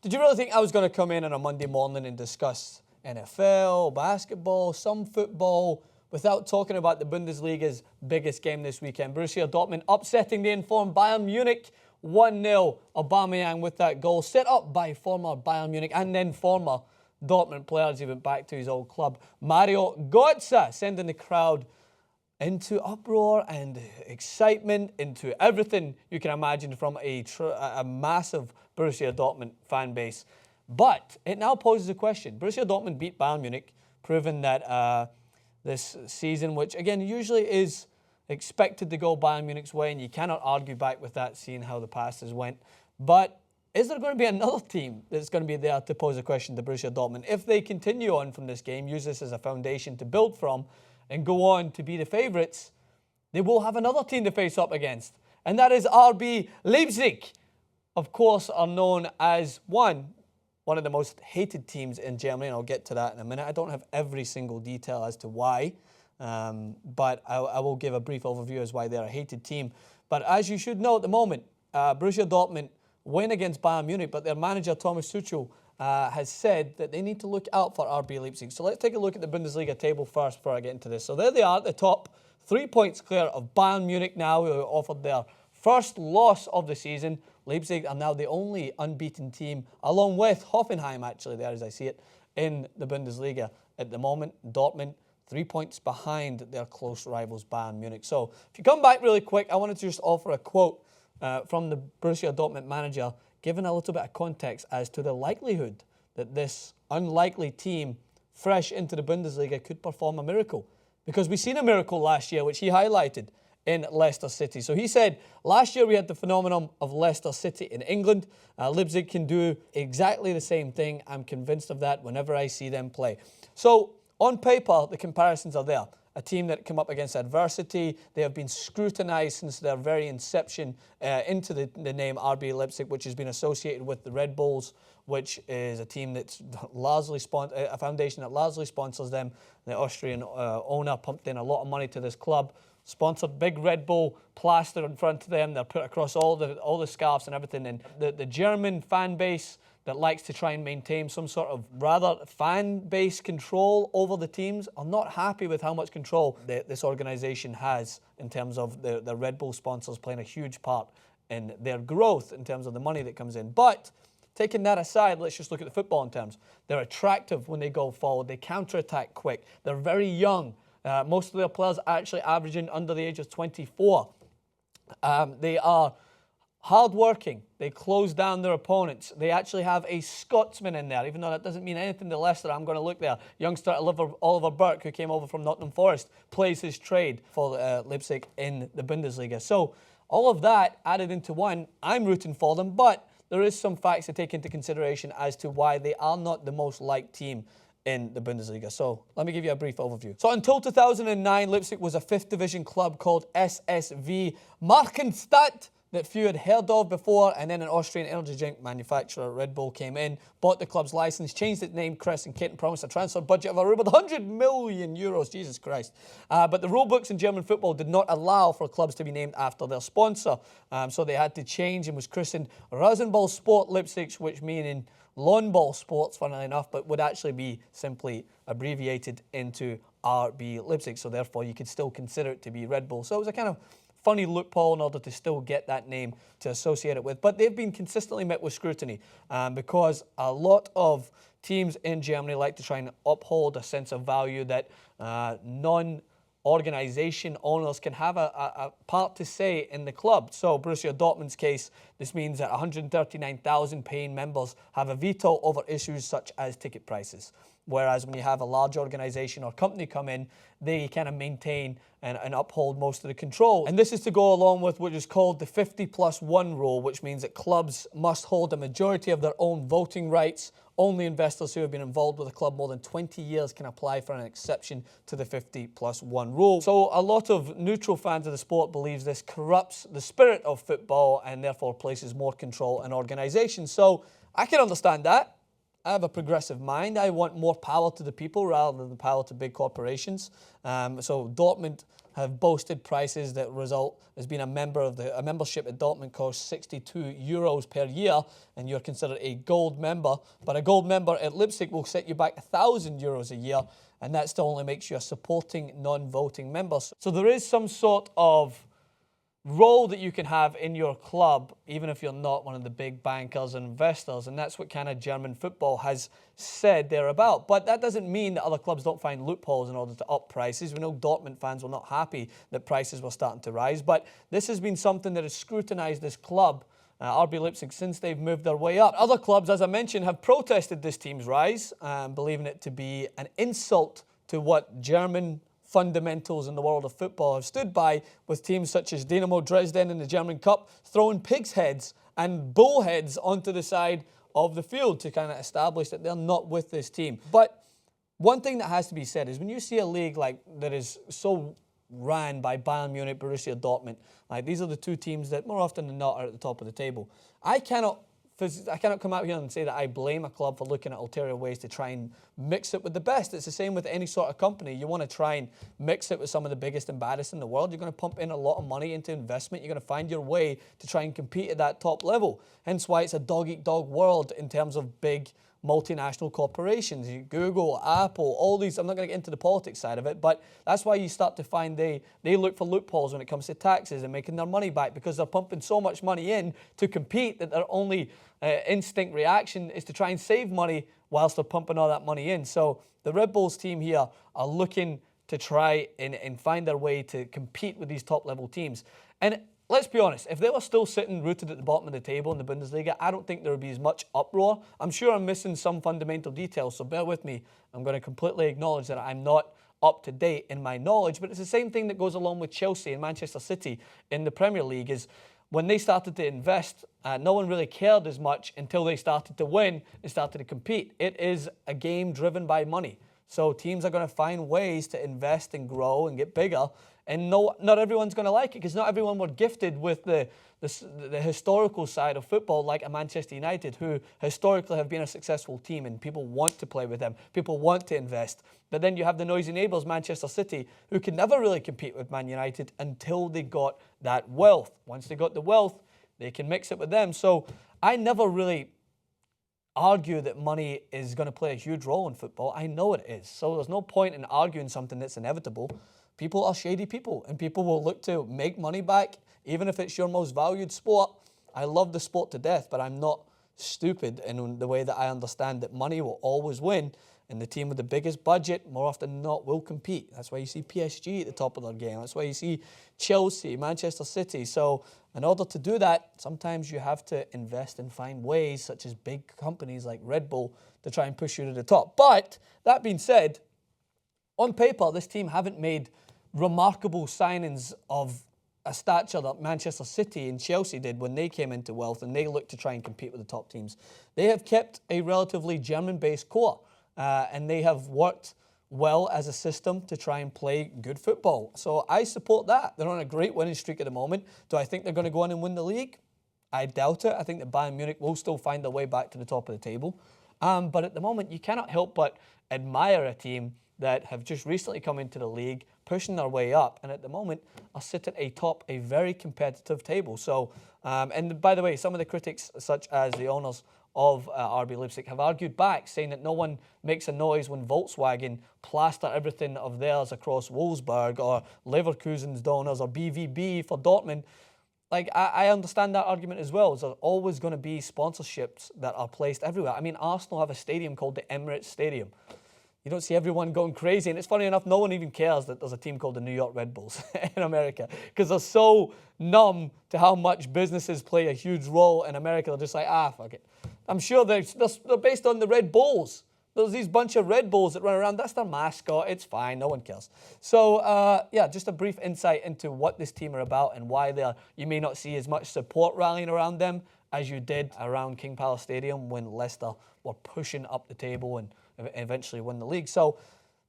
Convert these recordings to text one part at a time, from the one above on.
Did you really think I was going to come in on a Monday morning and discuss NFL, basketball, some football, without talking about the Bundesliga's biggest game this weekend? Borussia Dortmund upsetting the informed Bayern Munich 1-0. Aubameyang with that goal, set up by former Bayern Munich and then former Dortmund players. He went back to his old club. Mario Götze sending the crowd into uproar and excitement, into everything you can imagine from a massive Borussia Dortmund fan base. But it now poses a question. Borussia Dortmund beat Bayern Munich, proving that this season, which again usually is expected to go Bayern Munich's way, and you cannot argue back with that, seeing how the past has went. But is there going to be another team that's going to be there to pose a question to Borussia Dortmund? If they continue on from this game, use this as a foundation to build from, and go on to be the favourites, they will have another team to face up against. And that is RB Leipzig. Of course, are known as one of the most hated teams in Germany, and I'll get to that in a minute. I don't have every single detail as to why, but I will give a brief overview as why they're a hated team. But as you should know at the moment, Borussia Dortmund win against Bayern Munich, but their manager, Thomas Tuchel, has said that they need to look out for RB Leipzig. So let's take a look at the Bundesliga table first before I get into this. So there they are at the top, 3 points clear of Bayern Munich now, who offered their first loss of the season. Leipzig are now the only unbeaten team, along with Hoffenheim, actually, there as I see it, in the Bundesliga at the moment. Dortmund, 3 points behind their close rivals, Bayern Munich. So if you come back really quick, I wanted to just offer a quote from the Borussia Dortmund manager, giving a little bit of context as to the likelihood that this unlikely team, fresh into the Bundesliga, could perform a miracle. Because we've seen a miracle last year, which he highlighted in Leicester City. So he said, last year we had the phenomenon of Leicester City in England. Leipzig can do exactly the same thing. I'm convinced of that whenever I see them play. So on paper, the comparisons are there. A team that came up against adversity. They have been scrutinised since their very inception into the name RB Leipzig, which has been associated with the Red Bulls, which is a team that's largely a foundation that largely sponsors them. The Austrian owner pumped in a lot of money to this club, sponsored big Red Bull plaster in front of them. They're put across all the scarves and everything. And the German fan base that likes to try and maintain some sort of rather fan-based control over the teams are not happy with how much control this organisation has in terms of the Red Bull sponsors playing a huge part in their growth in terms of the money that comes in. But taking that aside, let's just look at the football in terms. They're attractive when they go forward. They counter-attack quick. They're very young. Most of their players are actually averaging under the age of 24. They are hard-working. They close down their opponents. They actually have a Scotsman in there, even though that doesn't mean anything to Leicester. I'm going to look there. Youngster Oliver Burke, who came over from Nottingham Forest, plays his trade for Leipzig in the Bundesliga. So all of that added into one, I'm rooting for them, but there is some facts to take into consideration as to why they are not the most liked team in the Bundesliga. So let me give you a brief overview. So until 2009, Leipzig was a 5th division club called SSV Markenstadt that few had heard of before, and then an Austrian energy drink manufacturer, Red Bull, came in, bought the club's license, changed its name, crest and kit, and promised a transfer budget of around 100 million euros. Jesus Christ. But the rule books in German football did not allow for clubs to be named after their sponsor. So they had to change and was christened Rasenball Sport Leipzig, which meaning lawn ball sports, funnily enough, but would actually be simply abbreviated into RB Leipzig. So therefore, you could still consider it to be Red Bull. So it was a kind of funny loophole in order to still get that name to associate it with. But they've been consistently met with scrutiny because a lot of teams in Germany like to try and uphold a sense of value that non-organisation owners can have a part to say in the club. So Borussia Dortmund's case, this means that 139,000 paying members have a veto over issues such as ticket prices. Whereas when you have a large organisation or company come in, they kind of maintain and uphold most of the control. And this is to go along with what is called the 50+1 rule, which means that clubs must hold a majority of their own voting rights. Only investors who have been involved with a club more than 20 years can apply for an exception to the 50+1 rule. So a lot of neutral fans of the sport believes this corrupts the spirit of football and therefore places more control in organisations. So I can understand that. I have a progressive mind. I want more power to the people rather than power to big corporations. So Dortmund have boasted prices that result as being a membership at Dortmund costs 62 euros per year, and you're considered a gold member. But a gold member at Leipzig will set you back 1,000 euros a year, and that still only makes you a supporting, non-voting member. So there is some sort of role that you can have in your club, even if you're not one of the big bankers and investors, and that's what kind of German football has said they're about. But that doesn't mean that other clubs don't find loopholes in order to up prices. We know Dortmund fans were not happy that prices were starting to rise, but this has been something that has scrutinised this club, RB Leipzig, since they've moved their way up. Other clubs, as I mentioned, have protested this team's rise, believing it to be an insult to what German fundamentals in the world of football have stood by, with teams such as Dynamo Dresden in the German Cup throwing pigs' heads and bull heads onto the side of the field to kind of establish that they're not with this team. But one thing that has to be said is when you see a league like that is so ran by Bayern Munich, Borussia Dortmund, like these are the two teams that more often than not are at the top of the table. I cannot come out here and say that I blame a club for looking at ulterior ways to try and mix it with the best. It's the same with any sort of company. You want to try and mix it with some of the biggest and baddest in the world. You're going to pump in a lot of money into investment. You're going to find your way to try and compete at that top level. Hence why it's a dog-eat-dog world in terms of big multinational corporations. Google, Apple, all these. I'm not going to get into the politics side of it, but that's why you start to find they look for loopholes when it comes to taxes and making their money back, because they're pumping so much money in to compete that their only instinct reaction is to try and save money whilst they're pumping all that money in. So the Red Bulls team here are looking to try and find their way to compete with these top-level teams. And let's be honest, if they were still sitting rooted at the bottom of the table in the Bundesliga, I don't think there would be as much uproar. I'm sure I'm missing some fundamental details, so bear with me. I'm going to completely acknowledge that I'm not up to date in my knowledge, but it's the same thing that goes along with Chelsea and Manchester City in the Premier League. Is when they started to invest, no one really cared as much until they started to win and started to compete. It is a game driven by money. So teams are going to find ways to invest and grow and get bigger. And not everyone's going to like it, because not everyone were gifted with the historical side of football like a Manchester United, who historically have been a successful team and people want to play with them. People want to invest. But then you have the noisy neighbours, Manchester City, who could never really compete with Man United until they got that wealth. Once they got the wealth, they can mix it with them. So I never really argue that money is going to play a huge role in football. I know it is. So there's no point in arguing something that's inevitable. People are shady people, and people will look to make money back, even if it's your most valued sport. I love the sport to death, but I'm not stupid in the way that I understand that money will always win, and the team with the biggest budget, more often than not, will compete. That's why you see PSG at the top of their game. That's why you see Chelsea, Manchester City. So in order to do that, sometimes you have to invest and find ways, such as big companies like Red Bull, to try and push you to the top. But that being said, on paper, this team haven't made remarkable signings of a stature that Manchester City and Chelsea did when they came into wealth and they looked to try and compete with the top teams. They have kept a relatively German-based core, and they have worked well as a system to try and play good football. So I support that. They're on a great winning streak at the moment. Do I think they're going to go on and win the league? I doubt it. I think that Bayern Munich will still find their way back to the top of the table. But at the moment, you cannot help but admire a team that have just recently come into the league, pushing their way up, and at the moment are sitting atop a very competitive table. So, and by the way, some of the critics, such as the owners of RB Leipzig, have argued back, saying that no one makes a noise when Volkswagen plaster everything of theirs across Wolfsburg, or Leverkusen's donors, or BVB for Dortmund. Like, I understand that argument as well. There's always going to be sponsorships that are placed everywhere. I mean, Arsenal have a stadium called the Emirates Stadium. You don't see everyone going crazy. And it's funny enough, no one even cares that there's a team called the New York Red Bulls in America, because they're so numb to how much businesses play a huge role in America. They're just like, fuck it. I'm sure they're based on the Red Bulls. There's these bunch of Red Bulls that run around. That's their mascot. It's fine. No one cares. So, yeah, just a brief insight into what this team are about and why you may not see as much support rallying around them as you did around King Power Stadium when Leicester were pushing up the table and eventually win the league. So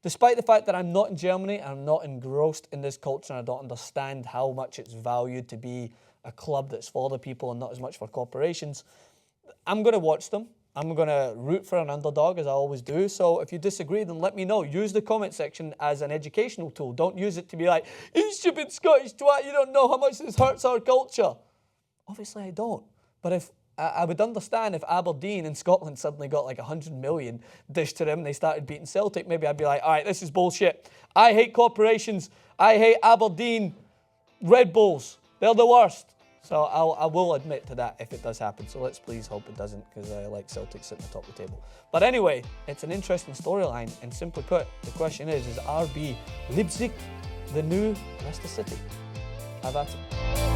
despite the fact that I'm not in Germany, I'm not engrossed in this culture, and I don't understand how much it's valued to be a club that's for the people and not as much for corporations, I'm going to watch them. I'm going to root for an underdog, as I always do. So if you disagree, then let me know. Use the comment section as an educational tool. Don't use it to be like, you stupid Scottish twat, you don't know how much this hurts our culture. Obviously, I don't. But if I would understand if Aberdeen in Scotland suddenly got like 100 million dished to them and they started beating Celtic, maybe I'd be like, all right, this is bullshit. I hate corporations. I hate Aberdeen Red Bulls. They're the worst. So I will admit to that if it does happen. So let's please hope it doesn't, because I like Celtic sitting atop the table. But anyway, it's an interesting storyline. And simply put, the question is RB Leipzig the new Leicester City? Have at it.